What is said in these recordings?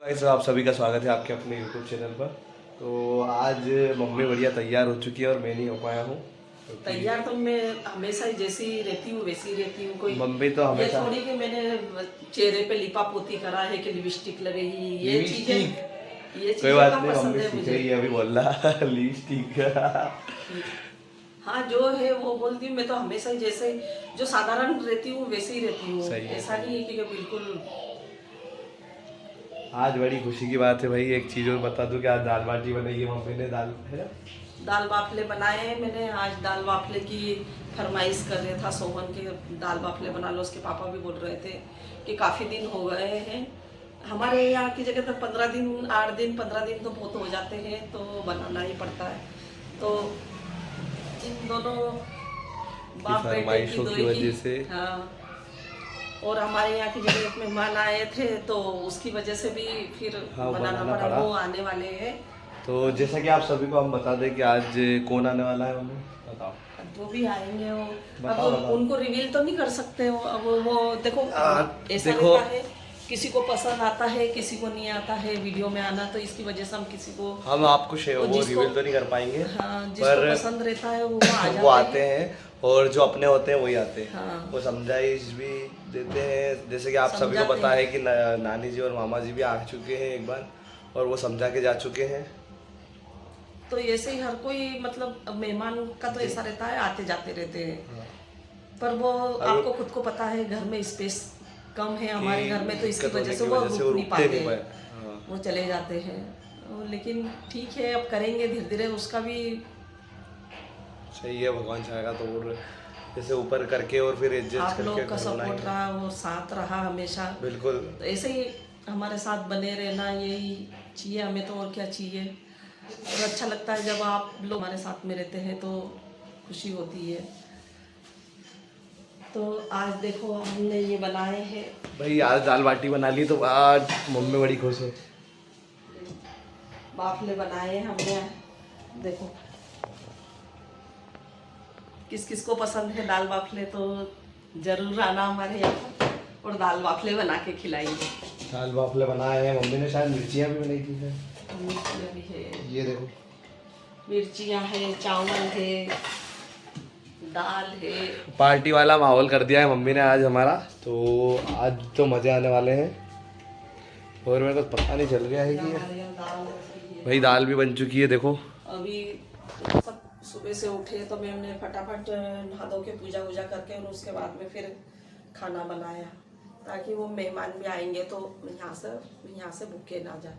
Guys आप सभी का स्वागत है आपके अपने YouTube चैनल पर। तो आज मम्मी बढ़िया तैयार हो चुकी है और मैं नहीं हो पाया हूँ तैयार तो मैं हमेशा ही जैसी रहती हूँ वैसी रहती हूँ। कोई मम्मी तो ये हमेशा थोड़ी कि मैंने चेहरे पे लिपा पोती करा है कि लिपस्टिक लगेगी। ये चीजें कोई बात का नहीं, पसंद मम्मी है सीख मुझे। रही है अभी बोल रहा लिपस्टिक। हाँ, जो है वो बोलती हूँ। मैं तो हमेशा ही जैसे जो साधारण रहती हूँ वैसे ही रहती हूँ। सही है, ऐसा सही नहीं है कि बिल्कुल। आज बड़ी खुशी की बात है भाई, एक चीज़ और बता दूं कि आज दाल बाटी बनाई है मम्मी ने, दाल है ना। दाल बाफले बनाए हैं मैंने आज। दाल बाफले की फरमाइश कर रहा था सोहन के, दाल बाफले बना लो। उसके पापा भी बोल रहे थे कि काफ़ी दिन हो गए हैं। हमारे यहाँ की जगह तो 15 दिन 8 दिन 15 दिन तो बहुत हो जाते हैं, तो बनाना ही पड़ता है। तो इन दोनों बाप बेटे की फरमाइशों दो की ही वजह से। हाँ। और हमारे यहाँ की जगह एक मेहमान आए थे तो उसकी वजह से भी फिर हाँ, बनाना बनाना पड़ा। पड़ा। वो आने वाले हैं। तो जैसा कि आप सभी को हम बता दें कि आज कौन आने वाला है मम्मी, बताओ। वो भी आएंगे वो। बताओ अब बताओ। उनको रिवील तो नहीं कर सकते हो। अब वो देखो ऐसा देखो, रहता है, किसी को पसंद आता है किसी को नहीं आता है वीडियो में आना। तो इसकी वजह से हम किसी को हम आपको वो जिसको रिवील तो नहीं कर पाएंगे, हाँ जिसको पर पसंद रहता है वो आ वो जाते आते हैं। हैं और जो अपने होते हैं वही आते हैं। हाँ, वो समझाइश भी देते हैं। जैसे कि आप सभी को समझाते पता हैं। है कि नानी जी और मामा जी भी आ चुके हैं एक बार और वो समझा के जा चुके हैं। तो ऐसे ही हर कोई मतलब अब मेहमान का तो ऐसा रहता है, आते जाते रहते हैं। हाँ। पर वो और आपको खुद को पता है घर में स्पेस कम है हमारे घर में, तो इसकी दिक्कत होने वजह से की वो वजह से रुक नहीं रुकते पाते नहीं पाए। हैं। हाँ। वो चले जाते हैं। लेकिन ठीक है, अब करेंगे धीरे धीरे उसका भी। सही है, भगवान चाहेगा तो। और जैसे ऊपर करके और फिर एडजस्ट आप करके लोग का घर सपोर्ट बनाएंगे। रहा और साथ रहा हमेशा। बिल्कुल। तो ऐसे ही हमारे साथ बने रहना यही चाहिए हमें। तो और क्या चाहिए। और अच्छा लगता है जब आप लोग हमारे साथ में रहते हैं तो खुशी होती है। तो आज देखो हमने ये बनाए हैं भाई आज दाल बाटी बना ली तो आज मम्मी बड़ी खुश है। बाफले बनाए हैं हमने। देखो किस किस को पसंद है दाल बाफले, तो जरूर आना हमारे यहाँ पर और दाल बाफले बना के खिलाएंगे। दाल बाफले बनाए हैं मम्मी ने, शायद मिर्चियाँ भी बनाई थी शायद। मिर्चियाँ भी है, ये देखो, मिर्चियाँ है, चावल है, दाल है। पार्टी वाला माहौल कर दिया है मम्मी ने आज हमारा। तो आज तो मज़े आने वाले हैं। और मेरे को पता नहीं चल रहा है कि हमारे यहाँ दाल रखी है। भाई दाल भी बन चुकी है देखो। अभी सब सुबह से उठे तो मैंने फटाफट नहा धो के पूजा वूजा करके और उसके बाद में फिर खाना बनाया, ताकि वो मेहमान भी आएंगे तो यहाँ से भूखे ना जाए।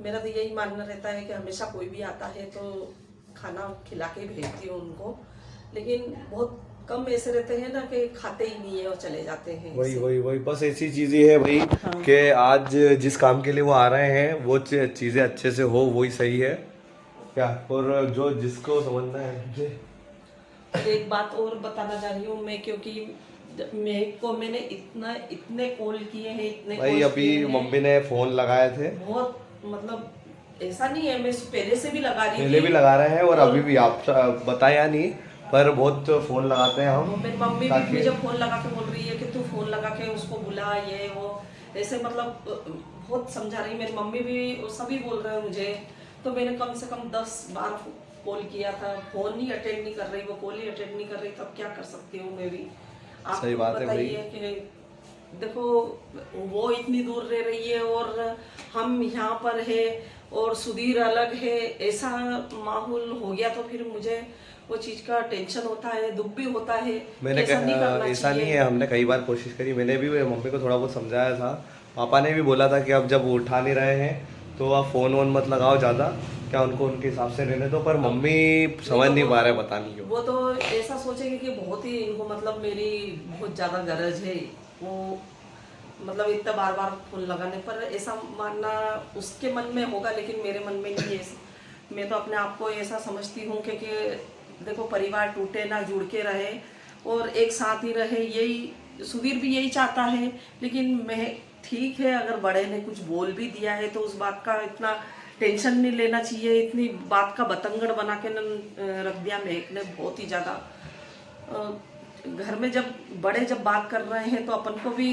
मेरा तो यही मानना रहता है कि हमेशा कोई भी आता है तो खाना खिला के भेजती हूँ उनको। लेकिन बहुत कम ऐसे रहते हैं ना कि खाते ही नहीं है और चले जाते हैं। वही बस ऐसी चीज़ें है भाई। हाँ। कि आज जिस काम के लिए वो आ रहे हैं वो चीज़ें अच्छे से हो, वही सही है क्या। और जो जिसको समझना है मुझे। एक बात और बताना चाह रही हूँ मैं, क्योंकि मैंने इतने कॉल किए हैं, इतने भाई कॉल अभी किए हैं। मम्मी ने फ़ोन लगाए थे, बहुत मतलब ऐसा नहीं है, मैं पहले से भी लगा रही पहले थी। भी लगा रहे हैं और अभी भी, आप बताया नहीं पर बहुत फ़ोन लगाते हैं हम। मेरी मम्मी भी ताकि मुझे फोन लगा के बोल रही है कि तू फोन लगा के उसको बुला, ये वो ऐसे मतलब बहुत समझा रही। मेरी मम्मी भी सभी बोल रहे हैं मुझे। तो मैंने कम से कम 10 बार कॉल किया था, फोन ही अटेंड नहीं कर रही, वो कॉल ही अटेंड नहीं कर रही। तब क्या कर सकती हूँ मैं भी। आप सही बात है भाई। बताइए कि देखो वो इतनी दूर रह रही है और हम यहाँ पर है और सुधीर अलग है। ऐसा माहौल हो गया तो फिर मुझे वो चीज़ का टेंशन होता है, दुख भी होता है। मैंने ऐसा नहीं करना ऐसा नहीं चाहिए। है, हमने कई बार कोशिश करी। मैंने भी मम्मी को थोड़ा बहुत समझाया था। पापा ने भी बोला था कि अब जब वो उठा नहीं रहे हैं तो आप फ़ोन वोन मत लगाओ ज़्यादा, क्या उनको उनके हिसाब से रहने दो। पर मम्मी समझ नहीं पा रहे, पता नहीं क्यों। वो तो ऐसा सोचेंगे कि बहुत ही इनको मतलब मेरी बहुत ज़्यादा गरज है। वो मतलब इतना बार बार फोन लगाने पर ऐसा मानना उसके मन में होगा, लेकिन मेरे मन में नहीं है। मैं तो अपने आप को ऐसा समझती हूँ कि देखो परिवार टूटे ना, जुड़ के रहे और एक साथ ही रहे। यही सुधीर भी यही चाहता है। लेकिन मैं ठीक है, अगर बड़े ने कुछ बोल भी दिया है तो उस बात का इतना टेंशन नहीं लेना चाहिए। इतनी बात का बतंगड़ बना के रख दिया महक ने बहुत ही ज़्यादा। घर में जब बड़े जब बात कर रहे हैं तो अपन को भी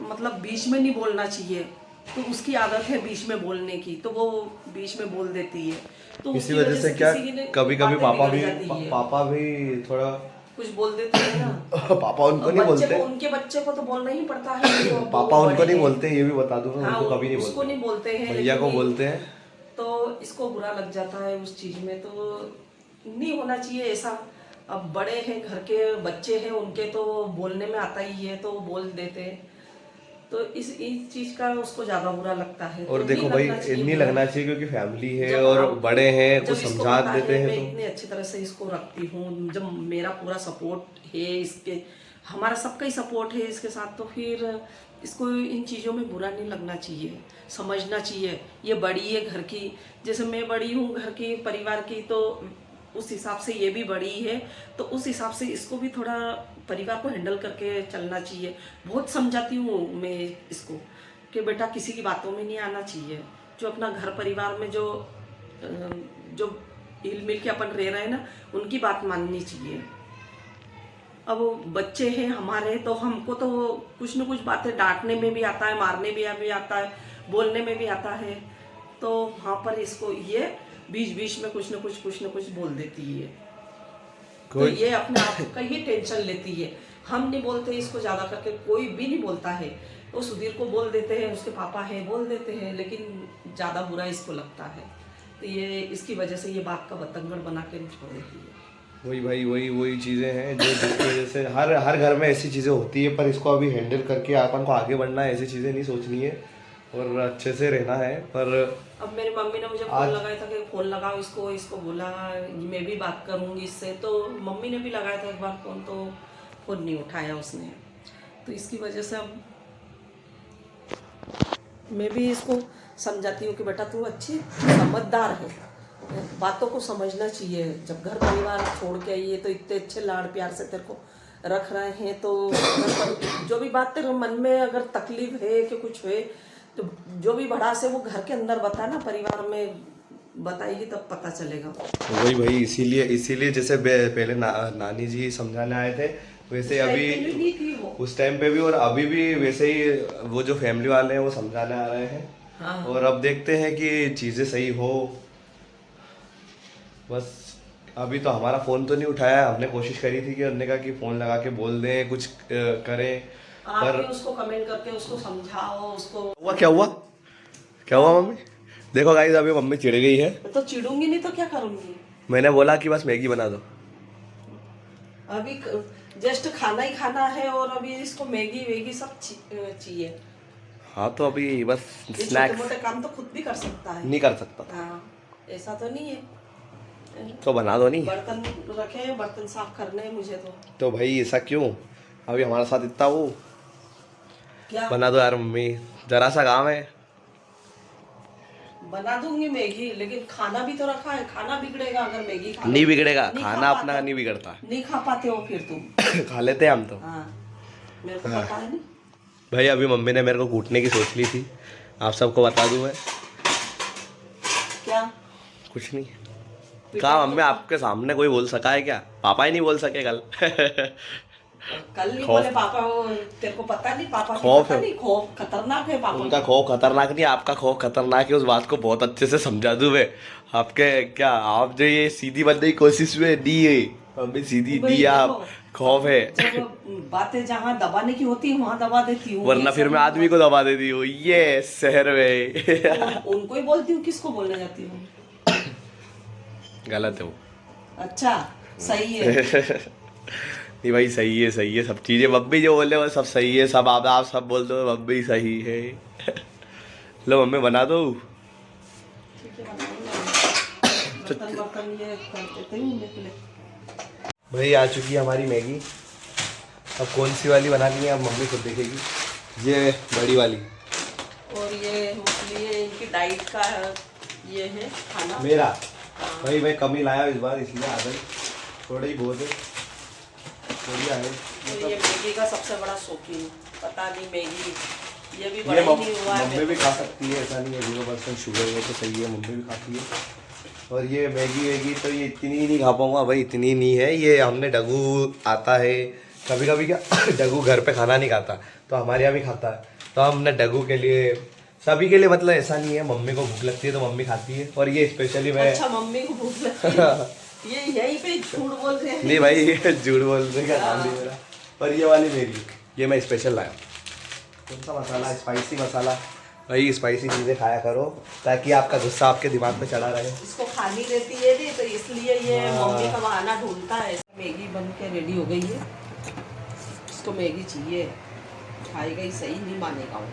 मतलब बीच में नहीं बोलना चाहिए। तो उसकी आदत है बीच में बोलने की, तो वो बीच में बोल देती है। तो इसी उसकी वजह से क्या किसी की कभी कभी बातें पापा बिगड़ भी जाती है। पापा भी थोड़ा कुछ बोल देते हैं ना। पापा उनको और नहीं बच्चे बोलते, को, उनके बच्चे को तो बोलना ही पड़ता है कि वो पापा वो उनको बड़े नहीं हैं। बोलते, ये भी बता दूं मैं, हाँ, उनको कभी नहीं उसको बोलते, नहीं बोलते हैं, भैया को लेकिन बोलते हैं। तो इसको बुरा लग जाता है उस चीज में। तो नहीं होना चाहिए ऐसा। अब बड़े हैं, घर के बच्चे हैं, उनके तो बोलने में आता ही है, तो वो बोल देते हैं। तो इस चीज का उसको ज्यादा बुरा लगता है। और तो देखो नहीं भाई, लगना चाहिए नहीं बुरा। लगना चाहिए क्योंकि फैमिली है जब और आप- बड़े हैं, जब कुछ इसको समझा पता देते है हैं मैं तो इतनी अच्छी तरह से इसको रखती हूँ, जब मेरा पूरा सपोर्ट है इसके, हमारा सबका ही सपोर्ट है इसके साथ, तो फिर इसको इन चीज़ों में बुरा नहीं लगना चाहिए, समझना चाहिए। ये बड़ी है घर की, जैसे मैं बड़ी हूँ घर की, परिवार की, तो उस हिसाब से ये भी बड़ी है, तो उस हिसाब से इसको भी थोड़ा परिवार को हैंडल करके चलना चाहिए। बहुत समझाती हूँ मैं इसको कि बेटा किसी की बातों में नहीं आना चाहिए। जो अपना घर परिवार में जो हिल मिल के अपन रह रहे हैं ना, उनकी बात माननी चाहिए। अब वो बच्चे हैं हमारे, तो हमको तो कुछ न कुछ बातें डांटने में भी आता है, मारने भी आता है, बोलने में भी आता है। तो वहाँ पर इसको ये बीच बीच में कुछ न कुछ बोल देती है। तो ये अपने आप का ही टेंशन लेती है। हम नहीं बोलते इसको ज्यादा करके, कोई भी नहीं बोलता है। वो सुधीर को बोल देते हैं, उसके पापा है बोल देते हैं, लेकिन ज्यादा बुरा इसको लगता है। तो ये इसकी वजह से ये बात का बतंगड़ बना के छोड़ देती है। वही भाई, वही चीज़ें हैं जो जिसकी वजह से हर घर में ऐसी चीज़ें होती है, पर इसको अभी हैंडल करके अपन को आगे बढ़ना है, ऐसी चीज़ें नहीं सोचनी है और अच्छे से रहना है। पर अब मेरी मम्मी ने मुझे फोन लगाया था कि फोन लगाओ इसको बोला मैं भी बात करूंगी इससे, तो मम्मी ने भी लगाया था एक बार फोन, तो फोन नहीं उठाया उसने। तो इसकी वजह से अब मैं भी इसको समझाती हूँ कि बेटा तू अच्छी समझदार है, बातों को समझना चाहिए। जब घर परिवार छोड़ के आई है तो इतने अच्छे लाड़ प्यार से तेरे को रख रहे हैं, तो जो भी बात तेरे मन में अगर तकलीफ है कि कुछ है, तो जो भी भड़ास है वो घर के अंदर बता ना, परिवार में बताएगी तब पता चलेगा। वही भाई, इसीलिए जैसे पहले नानी जी समझाने आए थे, वैसे अभी उस टाइम पे भी और अभी भी वैसे ही वो जो फैमिली वाले हैं वो समझाने आ रहे हैं। हाँ। और अब देखते हैं कि चीज़ें सही हो। बस अभी तो हमारा फ़ोन तो नहीं उठाया है, हमने कोशिश करी थी कि हमने कहा कि फ़ोन लगा के बोल दें, कुछ करें, आप भी उसको कमेंट करके उसको समझाओ। उसको क्या हुआ मम्मी? देखो गाइस, अभी मम्मी चिढ़ गई है। तो चिढ़ूंगी नहीं तो क्या करूंगी। मैंने बोला कि बस मैगी बना दो। अभी जस्ट खाना ही खाना है और अभी इसको मैगी वेगी सब चाहिए। हाँ तो अभी बस छोटे स्नैक्स मोटे काम तो खुद भी कर सकता है। नहीं कर सकता हाँ, ऐसा तो नहीं है। तो बना दो नहीं। बर्तन रखे हैं, बर्तन साफ करने हैं मुझे तो भाई ऐसा क्यों, अभी हमारे साथ इतना वो क्या बना दो यार मम्मी, जरा सा काम है। बना दूंगी मैगी, लेकिन खाना भी तो रखा है, खाना बिगड़ेगा अगर मैगी खा नहीं बिगड़ेगा, नहीं खाना खा अपना पाते। नहीं बिगड़ता। नहीं खा पाते हो फिर तुम। खा लेते हैं हम तो। हाँ, मेरे को पता है नहीं। भाई अभी मम्मी ने मेरे को कूटने की सोच ली थी, आप सबको बता दूं मैं। क्या कुछ नहीं कहा मम्मी, आपके सामने कोई बोल सका है क्या? पापा ही नहीं बोल सके कल। कल नहीं बोले पापा, वो तेरे को पता नहीं, पापा खौफ पता है। नहीं, खौफ खतरनाक है पापा। उनका खौफ खतरनाक नहीं, आपका खौफ खतरनाक है। उस बात को बहुत अच्छे से समझा दूं मैं आपके। क्या आप जो ये सीधी बनने की कोशिश में दी है मम्मी, सीधी दी आप, खौफ है। जब बातें जहाँ दबाने की होती है वहाँ दबा देती हूँ, वरना फिर मैं आदमी को दबा देती हूँ ये शहर में। उनको ही बोलती हूँ, किसको बोलने जाती हूँ? गलत है वो। अच्छा सही है। नहीं भाई, सही है सब चीजें। मम्मी जो बोले वो सब सही है, सब आप सब बोल दो मम्मी सही है। लो मम्मी बना दो। ठीक है, बनाऊंगा। बर्तन ये कर देते हूँ मेरे लिए। भाई आ चुकी है हमारी मैगी। अब कौन सी वाली बनानी है अब मम्मी खुद देखेगी। ये बड़ी वाली और ये मछली है, इनकी डाइट का ये है खाना मेरा। भाई मैं कम ही लाया इस बार, इसलिए आ गई, थोड़ा ही बहुत है, थोड़ी आए। तो ये मैगी का सबसे बड़ा शौकीन, पता नहीं मैगी ये भी ये बड़ा ही नहीं हुआ है। मम्मी भी खा सकती है, ऐसा नहीं है। 0% शुगर है तो सही है, मम्मी भी खाती है। और ये मैगी वेगी तो ये इतनी ही नहीं खा पाऊंगा भाई, इतनी नहीं है। ये हमने डगू आता है कभी कभी, क्या डगू घर पे खाना नहीं खाता तो हमारे यहाँ भी खाता है, तो हमने डगू के लिए सभी के लिए मतलब ऐसा नहीं है, मम्मी को भूख लगती है तो मम्मी खाती है, और ये स्पेशली मैं अच्छा मम्मी को भूख लगती है, ये यहीं पे झूठ बोल रहे हैं। नहीं भाई, ये झूठ बोलने का काम नहीं मेरा। और ये वाली मेरी, ये मैं स्पेशल लाया। कौन सा मसाला? स्पाइसी मसाला। भाई स्पाइसी चीज़ें खाया करो ताकि आपका गुस्सा आपके दिमाग पे चढ़ा रहे। इसको खानी रहती है नहीं तो इसलिए ये मम्मी का बहाना ढूंढता है। मैगी बन के रेडी हो गई है, इसको मैगी चाहिए, खाएगा ही सही, नहीं मानेगा वो।